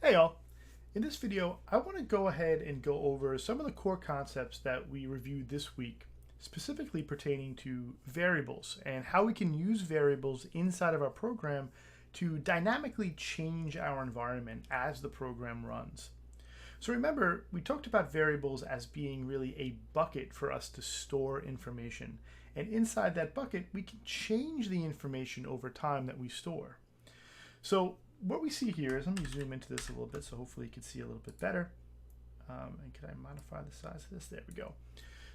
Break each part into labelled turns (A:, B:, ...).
A: Hey y'all, in this video I want to go ahead and go over some of the core concepts that we reviewed this week, specifically pertaining to variables and how we can use variables inside of our program to dynamically change our environment as the program runs. So remember, we talked about variables as being really a bucket for us to store information, and inside that bucket we can change the information over time that we store. So what we see here is, let me zoom into this a little bit so hopefully you can see a little bit better. And can I modify the size of this? There we go.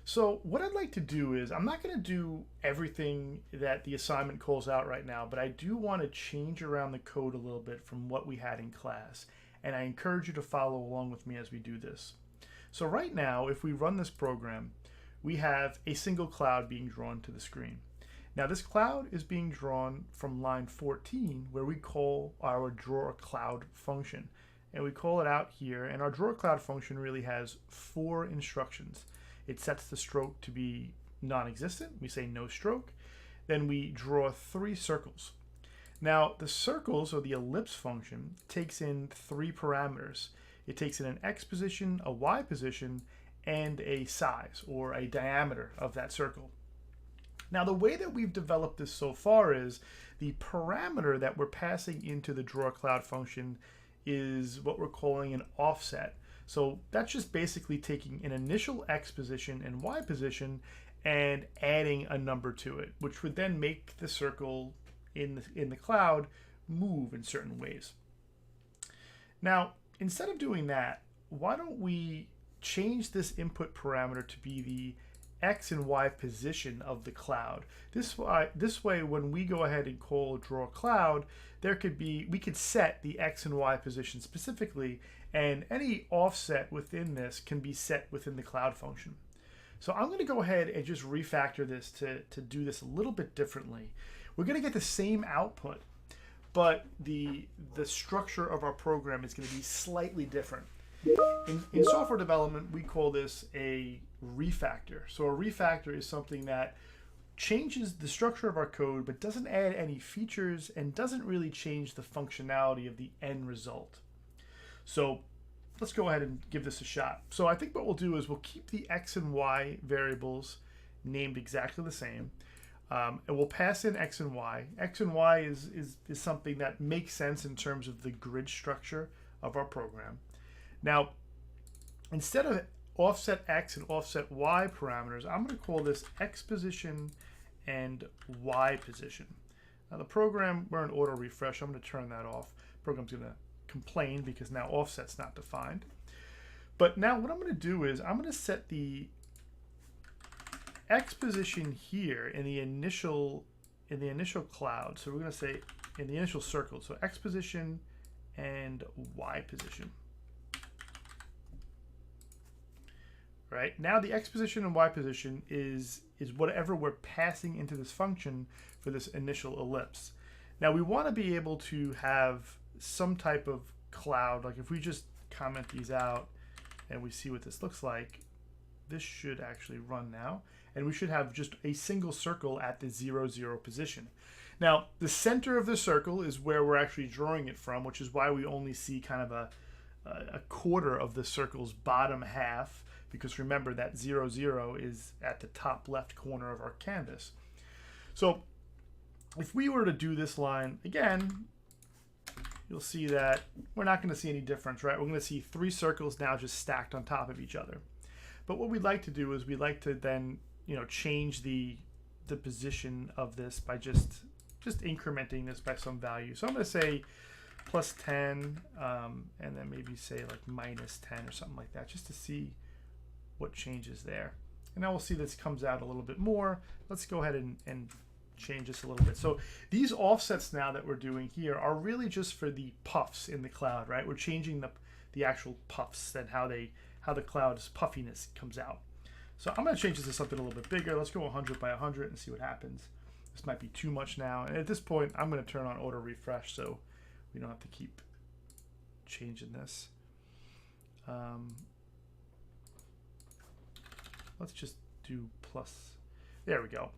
A: So what I'd like to do is, I'm not going to do everything that the assignment calls out right now, but I do want to change around the code a little bit from what we had in class. And I encourage you to follow along with me as we do this. So right now, if we run this program, we have a single cloud being drawn to the screen. Now this cloud is being drawn from line 14, where we call our draw cloud function. And we call it out here, and our draw cloud function really has 4 instructions. It sets the stroke to be non-existent. We say no stroke. Then we draw 3 circles. Now the circles, or the ellipse function, takes in 3 parameters. It takes in an x position, a y position, and a size, or a diameter of that circle. Now the way that we've developed this so far is the parameter that we're passing into the draw cloud function is what we're calling an offset. So that's just basically taking an initial x position and y position and adding a number to it, which would then make the circle in the cloud move in certain ways. Now, instead of doing that, why don't we change this input parameter to be the x and y position of the cloud. This way, when we go ahead and call draw cloud, we could set the x and y position specifically, and any offset within this can be set within the cloud function. So I'm going to go ahead and just refactor this to do this a little bit differently. We're going to get the same output, but the structure of our program is going to be slightly different. In software development, we call this a refactor. So a refactor is something that changes the structure of our code but doesn't add any features and doesn't really change the functionality of the end result. So let's go ahead and give this a shot. So I think what we'll do is we'll keep the x and y variables named exactly the same. And we'll pass in x and y. X and y is something that makes sense in terms of the grid structure of our program. Now, instead of offset x and offset y parameters, I'm going to call this x position and y position. Now the program, we're in auto refresh. I'm going to turn that off. The program's going to complain because now offset's not defined. But now what I'm going to do is I'm going to set the x position here in the initial cloud. So we're going to say in the initial circle. So x position and y position. Right? Now the x position and y position is whatever we're passing into this function for this initial ellipse. Now we want to be able to have some type of cloud, like if we just comment these out and we see what this looks like, this should actually run now, and we should have just a single circle at the 0, 0 position. Now the center of the circle is where we're actually drawing it from, which is why we only see kind of a quarter of the circle's bottom half, because remember that 0, 0 is at the top left corner of our canvas. So if we were to do this line again, you'll see that we're not going to see any difference, right? We're going to see 3 circles now just stacked on top of each other. But what we'd like to do is we'd like to then, change the position of this by just incrementing this by some value. So I'm going to say plus 10, and then maybe say like minus 10 or something like that, just to see what changes there. And now we'll see this comes out a little bit more. Let's go ahead and change this a little bit. So these offsets now that we're doing here are really just for the puffs in the cloud, right? We're changing the actual puffs and how the cloud's puffiness comes out. So I'm going to change this to something a little bit bigger. Let's go 100 by 100 and see what happens. This might be too much now. And at this point, I'm going to turn on auto refresh so we don't have to keep changing this. Let's just do plus. There we go.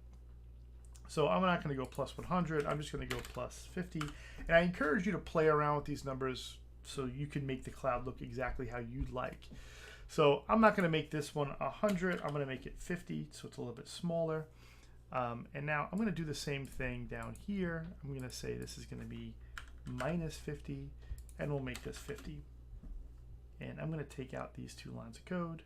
A: So I'm not going to go plus 100. I'm just going to go plus 50. And I encourage you to play around with these numbers so you can make the cloud look exactly how you'd like. So I'm not going to make this one 100. I'm going to make it 50, so it's a little bit smaller. And now I'm going to do the same thing down here. I'm going to say this is going to be minus 50, and we'll make this 50. And I'm going to take out these 2 lines of code.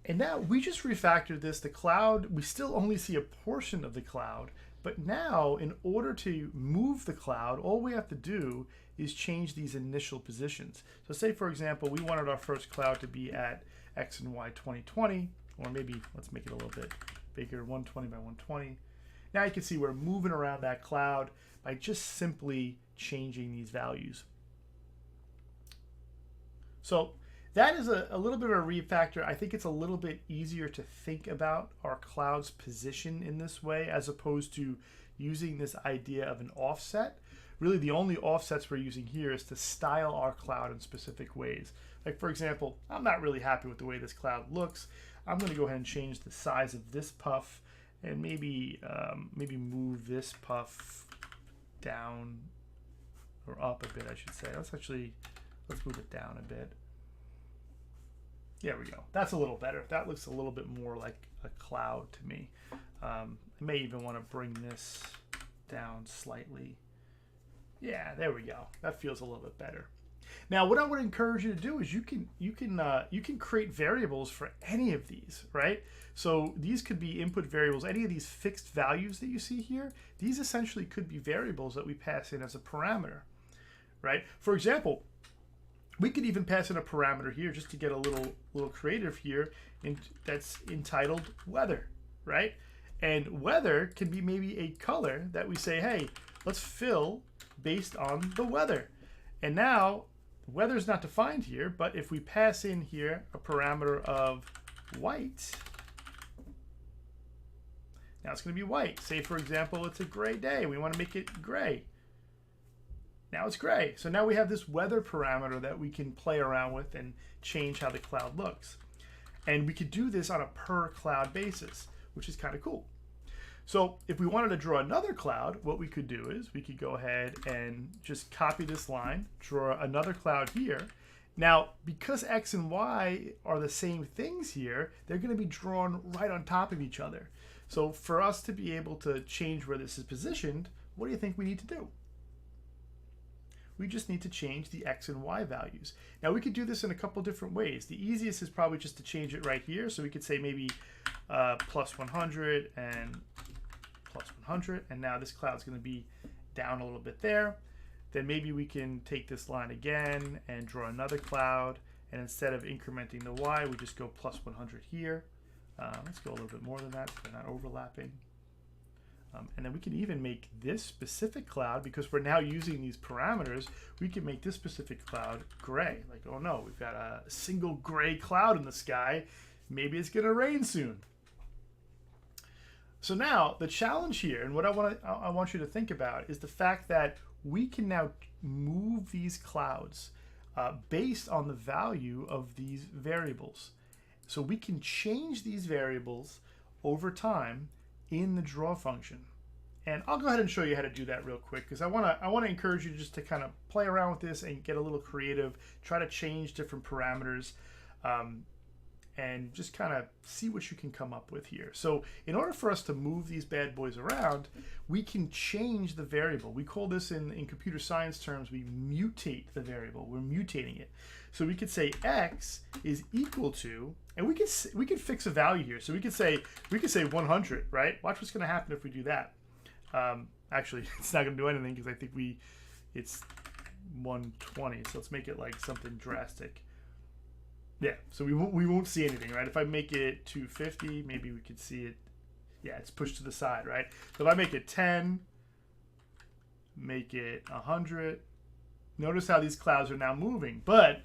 A: And now we just refactored this. The cloud, we still only see a portion of the cloud, but now in order to move the cloud, all we have to do is change these initial positions. So say, for example, we wanted our first cloud to be at X and Y 2020, or maybe let's make it a little bit bigger, 120 by 120. Now you can see we're moving around that cloud by just simply changing these values. So that is a little bit of a refactor. I think it's a little bit easier to think about our cloud's position in this way as opposed to using this idea of an offset. Really, the only offsets we're using here is to style our cloud in specific ways. Like, for example, I'm not really happy with the way this cloud looks. I'm going to go ahead and change the size of this puff and maybe move this puff down or up a bit, I should say. Let's move it down a bit. There we go. That's a little better. That looks a little bit more like a cloud to me. I may even want to bring this down slightly. Yeah, there we go. That feels a little bit better. Now, what I would encourage you to do is you can create variables for any of these, right? So these could be input variables. Any of these fixed values that you see here, these essentially could be variables that we pass in as a parameter, right? For example, we could even pass in a parameter here just to get a little creative here, and that's entitled weather, right? And weather can be maybe a color that we say, hey, let's fill based on the weather. And now the weather is not defined here, but if we pass in here a parameter of white, now it's going to be white. Say, for example, it's a gray day. We want to make it gray. Now it's gray. So now we have this weather parameter that we can play around with and change how the cloud looks. And we could do this on a per cloud basis, which is kind of cool. So if we wanted to draw another cloud, what we could do is we could go ahead and just copy this line, draw another cloud here. Now, because X and Y are the same things here, they're going to be drawn right on top of each other. So for us to be able to change where this is positioned, what do you think we need to do? We just need to change the X and Y values. Now we could do this in a couple different ways. The easiest is probably just to change it right here. So we could say maybe plus 100 and plus 100. And now this cloud's going to be down a little bit there. Then maybe we can take this line again and draw another cloud. And instead of incrementing the Y, we just go plus 100 here. Let's go a little bit more than that so they're not overlapping. And then we can even make this specific cloud, because we're now using these parameters, we can make this specific cloud gray. Like, oh no, we've got a single gray cloud in the sky. Maybe it's going to rain soon. So now the challenge here, and what I want you to think about, is the fact that we can now move these clouds based on the value of these variables. So we can change these variables over time in the draw function. And I'll go ahead and show you how to do that real quick, because I want to encourage you just to kind of play around with this and get a little creative, try to change different parameters, and just kind of see what you can come up with here. So in order for us to move these bad boys around, we can change the variable. We call this in computer science terms, we mutate the variable. We're mutating it. So we could say X is equal to, and we could fix a value here. So we could say 100, right? Watch what's going to happen if we do that. Actually, it's not going to do anything because I think it's 120. So let's make it like something drastic. Yeah, so we won't see anything, right? If I make it 250, maybe we could see it. Yeah, it's pushed to the side, right? So if I make it 10, make it 100, notice how these clouds are now moving. But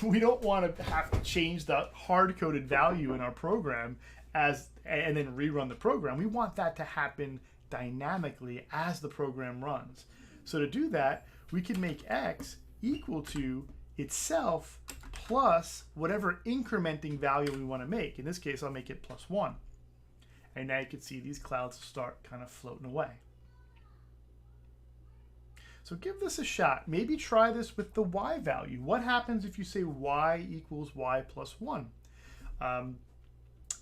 A: we don't want to have to change the hard-coded value in our program and then rerun the program. We want that to happen dynamically as the program runs. So to do that, we can make X equal to itself plus whatever incrementing value we want to make. In this case, I'll make it plus 1. And now you can see these clouds start kind of floating away. So give this a shot. Maybe try this with the y value. What happens if you say y equals y plus 1?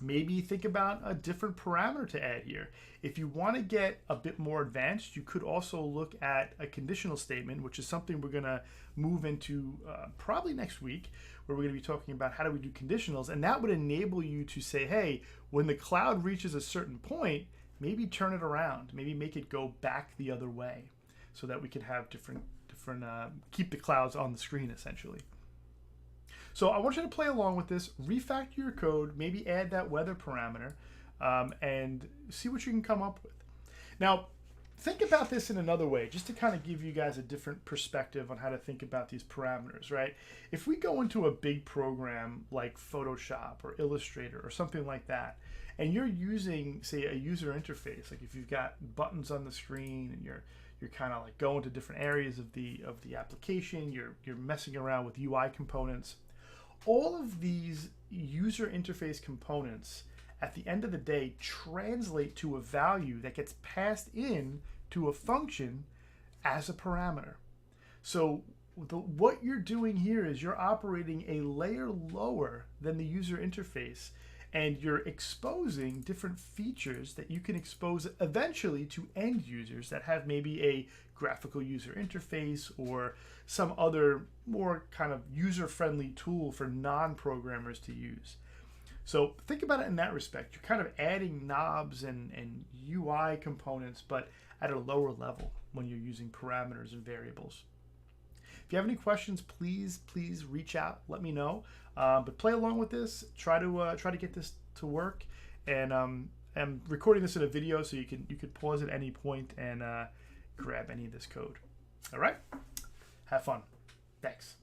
A: Maybe think about a different parameter to add here. If you want to get a bit more advanced, you could also look at a conditional statement, which is something we're going to move into probably next week, where we're going to be talking about how do we do conditionals. And that would enable you to say, hey, when the cloud reaches a certain point, maybe turn it around, maybe make it go back the other way, so that we could have different keep the clouds on the screen essentially. So I want you to play along with this, refactor your code, maybe add that weather parameter, and see what you can come up with. Now, think about this in another way, just to kind of give you guys a different perspective on how to think about these parameters, right? If we go into a big program like Photoshop or Illustrator or something like that, and you're using, say, a user interface, like if you've got buttons on the screen and you're kind of like going to different areas of the application, you're messing around with UI components. All of these user interface components at the end of the day translate to a value that gets passed in to a function as a parameter. So what you're doing here is you're operating a layer lower than the user interface, and you're exposing different features that you can expose eventually to end users that have maybe a graphical user interface or some other more kind of user-friendly tool for non-programmers to use. So think about it in that respect. You're kind of adding knobs and UI components, but at a lower level when you're using parameters and variables. If you have any questions, please reach out. Let me know. But play along with this. Try to get this to work. And I'm recording this in a video, so you could pause at any point and grab any of this code. All right. Have fun. Thanks.